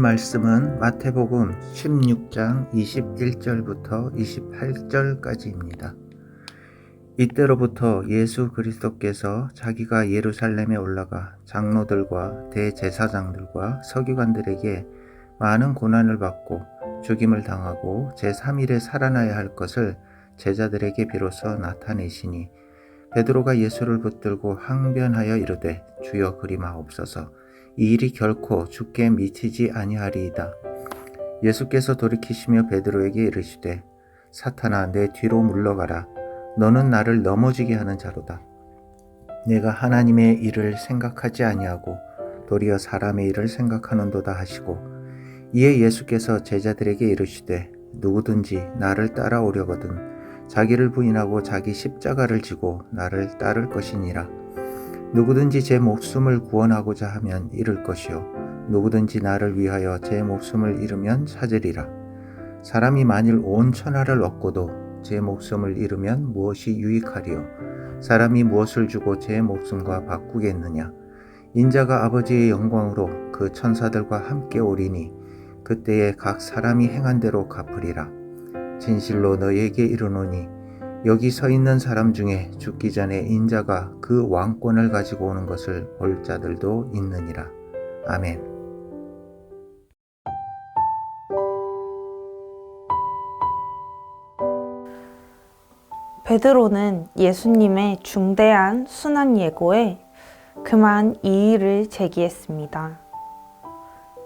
말씀은 마태복음 16장 21절부터 28절까지입니다. 이때로부터 예수 그리스도께서 자기가 예루살렘에 올라가 장로들과 대제사장들과 서기관들에게 많은 고난을 받고 죽임을 당하고 제3일에 살아나야 할 것을 제자들에게 비로소 나타내시니 베드로가 예수를 붙들고 항변하여 이르되 주여 그리마옵소서. 이 일이 결코 주께 미치지 아니하리이다. 예수께서 돌이키시며 베드로에게 이르시되 사탄아 내 뒤로 물러가라. 너는 나를 넘어지게 하는 자로다. 내가 하나님의 일을 생각하지 아니하고 도리어 사람의 일을 생각하는도다 하시고 이에 예수께서 제자들에게 이르시되 누구든지 나를 따라오려거든 자기를 부인하고 자기 십자가를 지고 나를 따를 것이니라. 누구든지 제 목숨을 구원하고자 하면 잃을 것이요 누구든지 나를 위하여 제 목숨을 잃으면 찾으리라. 사람이 만일 온 천하를 얻고도 제 목숨을 잃으면 무엇이 유익하리요? 사람이 무엇을 주고 제 목숨과 바꾸겠느냐? 인자가 아버지의 영광으로 그 천사들과 함께 오리니 그때에 각 사람이 행한 대로 갚으리라. 진실로 너희에게 이르노니 여기 서 있는 사람 중에 죽기 전에 인자가 그 왕권을 가지고 오는 것을 볼 자들도 있느니라. 아멘. 베드로는 예수님의 중대한 순환 예고에 그만 이의를 제기했습니다.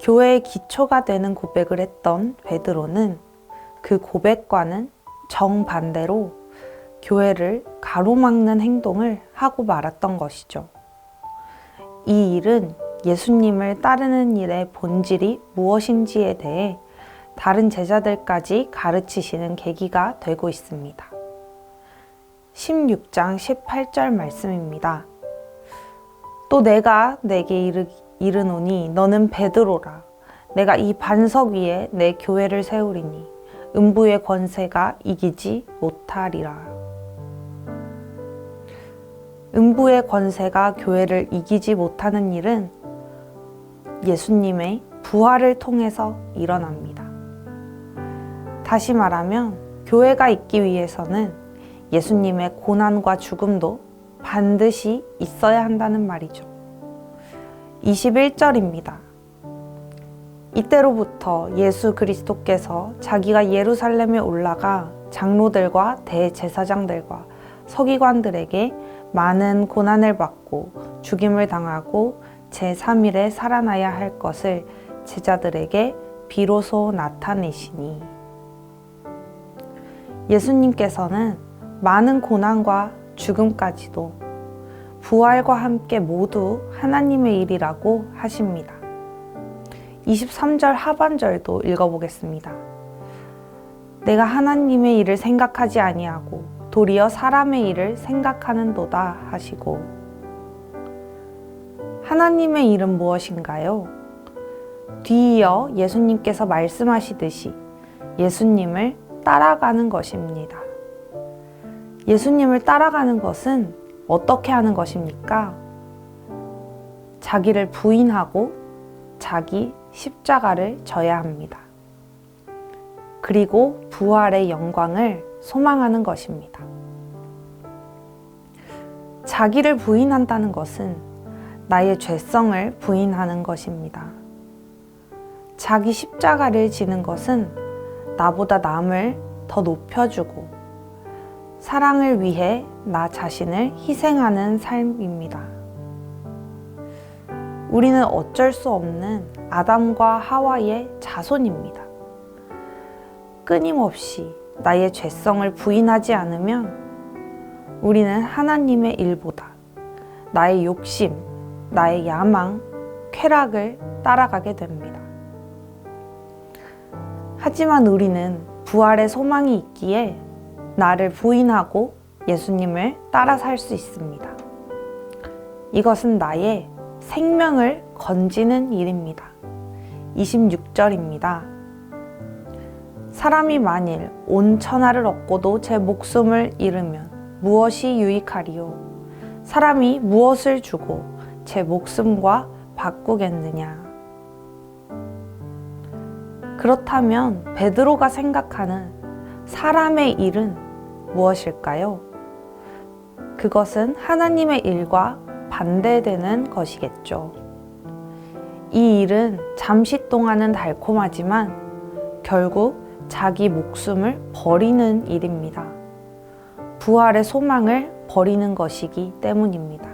교회의 기초가 되는 고백을 했던 베드로는 그 고백과는 정반대로 교회를 가로막는 행동을 하고 말았던 것이죠. 이 일은 예수님을 따르는 일의 본질이 무엇인지에 대해 다른 제자들까지 가르치시는 계기가 되고 있습니다. 16장 18절 말씀입니다. 또 내가 내게 이르노니 너는 베드로라. 내가 이 반석 위에 내 교회를 세우리니 음부의 권세가 이기지 못하리라. 음부의 권세가 교회를 이기지 못하는 일은 예수님의 부활을 통해서 일어납니다. 다시 말하면 교회가 있기 위해서는 예수님의 고난과 죽음도 반드시 있어야 한다는 말이죠. 21절입니다. 이때로부터 예수 그리스도께서 자기가 예루살렘에 올라가 장로들과 대제사장들과 서기관들에게 많은 고난을 받고 죽임을 당하고 제3일에 살아나야 할 것을 제자들에게 비로소 나타내시니 예수님께서는 많은 고난과 죽음까지도 부활과 함께 모두 하나님의 일이라고 하십니다. 23절 하반절도 읽어보겠습니다. 내가 하나님의 일을 생각하지 아니하고 도리어 사람의 일을 생각하는도다 하시고 하나님의 일은 무엇인가요? 뒤이어 예수님께서 말씀하시듯이 예수님을 따라가는 것입니다. 예수님을 따라가는 것은 어떻게 하는 것입니까? 자기를 부인하고 자기 십자가를 져야 합니다. 그리고 부활의 영광을 소망하는 것입니다. 자기를 부인한다는 것은 나의 죄성을 부인하는 것입니다. 자기 십자가를 지는 것은 나보다 남을 더 높여주고 사랑을 위해 나 자신을 희생하는 삶입니다. 우리는 어쩔 수 없는 아담과 하와의 자손입니다. 끊임없이 나의 죄성을 부인하지 않으면 우리는 하나님의 일보다 나의 욕심, 나의 야망, 쾌락을 따라가게 됩니다. 하지만 우리는 부활의 소망이 있기에 나를 부인하고 예수님을 따라 살 수 있습니다. 이것은 나의 생명을 건지는 일입니다. 26절입니다. 사람이 만일 온 천하를 얻고도 제 목숨을 잃으면 무엇이 유익하리요? 사람이 무엇을 주고 제 목숨과 바꾸겠느냐? 그렇다면 베드로가 생각하는 사람의 일은 무엇일까요? 그것은 하나님의 일과 반대되는 것이겠죠. 이 일은 잠시 동안은 달콤하지만 결국 자기 목숨을 버리는 일입니다. 부활의 소망을 버리는 것이기 때문입니다.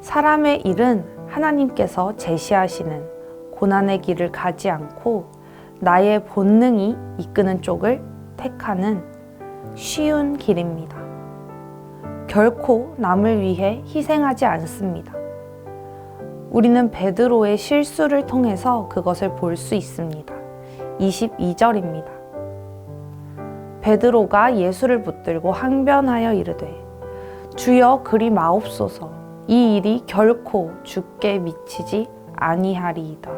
사람의 일은 하나님께서 제시하시는 고난의 길을 가지 않고 나의 본능이 이끄는 쪽을 택하는 쉬운 길입니다. 결코 남을 위해 희생하지 않습니다. 우리는 베드로의 실수를 통해서 그것을 볼 수 있습니다. 22절입니다. 베드로가 예수를 붙들고 항변하여 이르되 주여 그리 마옵소서 이 일이 결코 주께 미치지 아니하리이다.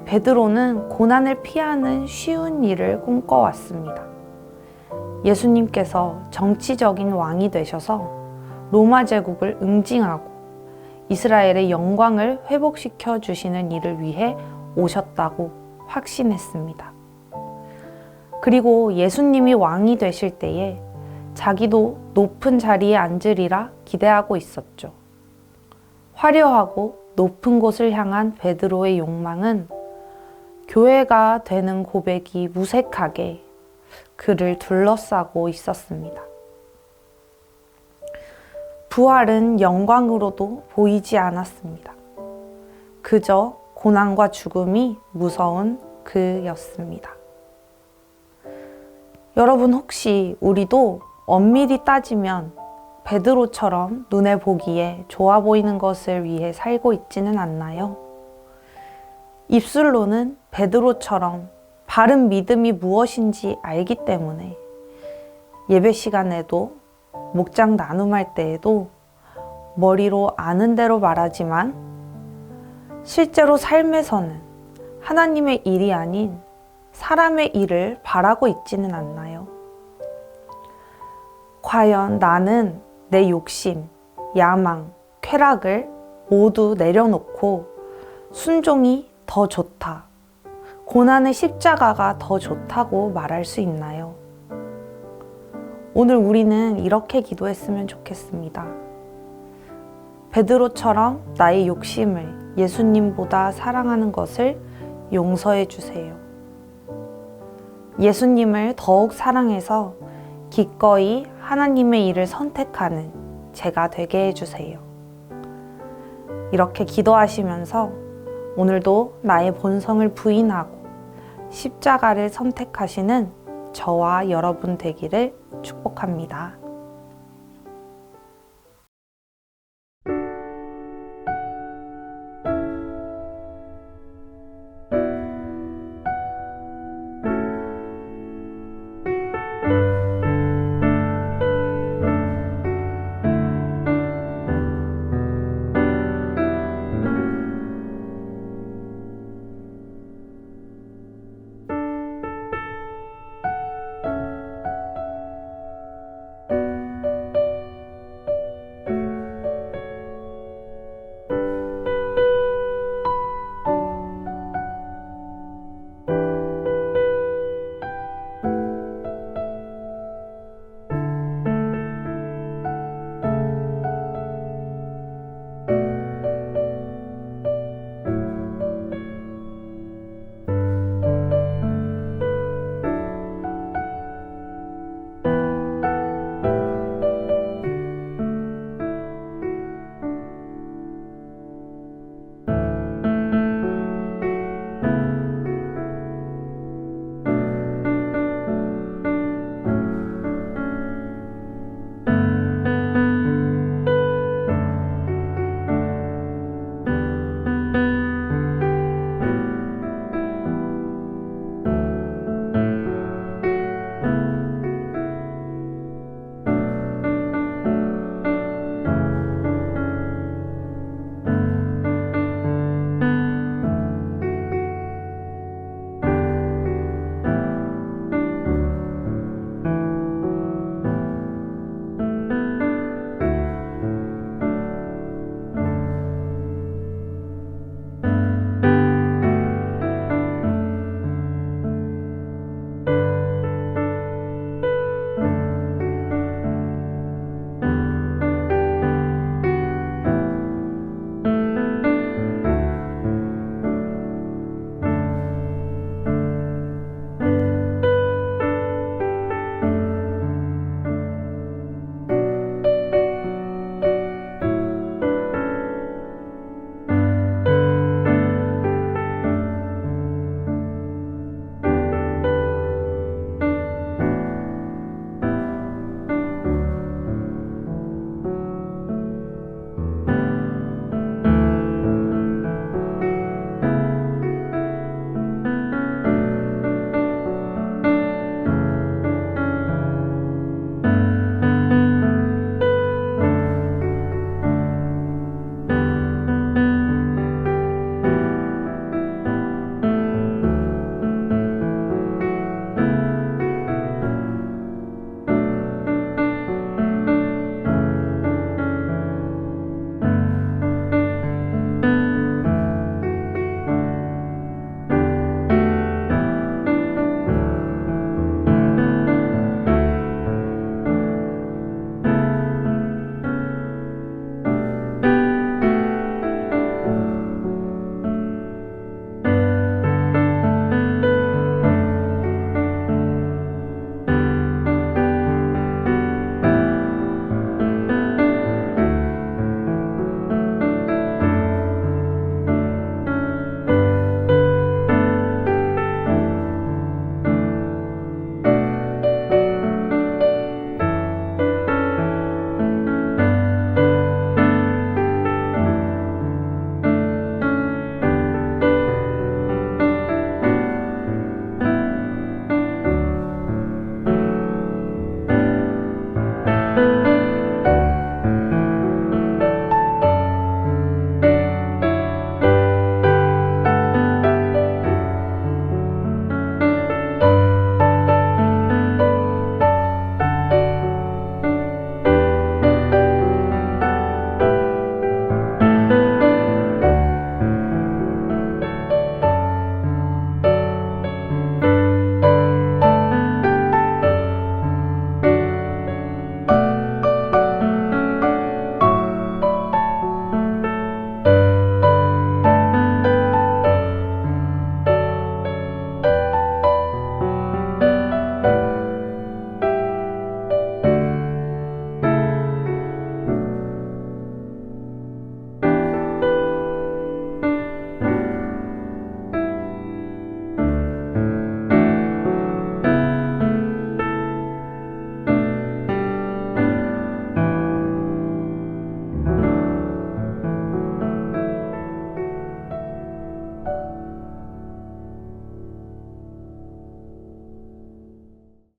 베드로는 고난을 피하는 쉬운 일을 꿈꿔왔습니다. 예수님께서 정치적인 왕이 되셔서 로마 제국을 응징하고 이스라엘의 영광을 회복시켜 주시는 일을 위해 오셨다고 확신했습니다. 그리고 예수님이 왕이 되실 때에 자기도 높은 자리에 앉으리라 기대하고 있었죠. 화려하고 높은 곳을 향한 베드로의 욕망은 교회가 되는 고백이 무색하게 그를 둘러싸고 있었습니다. 부활은 영광으로도 보이지 않았습니다. 그저 고난과 죽음이 무서운 그였습니다. 여러분 혹시 우리도 엄밀히 따지면 베드로처럼 눈에 보기에 좋아 보이는 것을 위해 살고 있지는 않나요? 입술로는 베드로처럼 바른 믿음이 무엇인지 알기 때문에 예배 시간에도 목장 나눔할 때에도 머리로 아는 대로 말하지만 실제로 삶에서는 하나님의 일이 아닌 사람의 일을 바라고 있지는 않나요? 과연 나는 내 욕심, 야망, 쾌락을 모두 내려놓고 순종이 더 좋다, 고난의 십자가가 더 좋다고 말할 수 있나요? 오늘 우리는 이렇게 기도했으면 좋겠습니다. 베드로처럼 나의 욕심을 예수님보다 사랑하는 것을 용서해 주세요. 예수님을 더욱 사랑해서 기꺼이 하나님의 일을 선택하는 제가 되게 해주세요. 이렇게 기도하시면서 오늘도 나의 본성을 부인하고 십자가를 선택하시는 저와 여러분 되기를 축복합니다.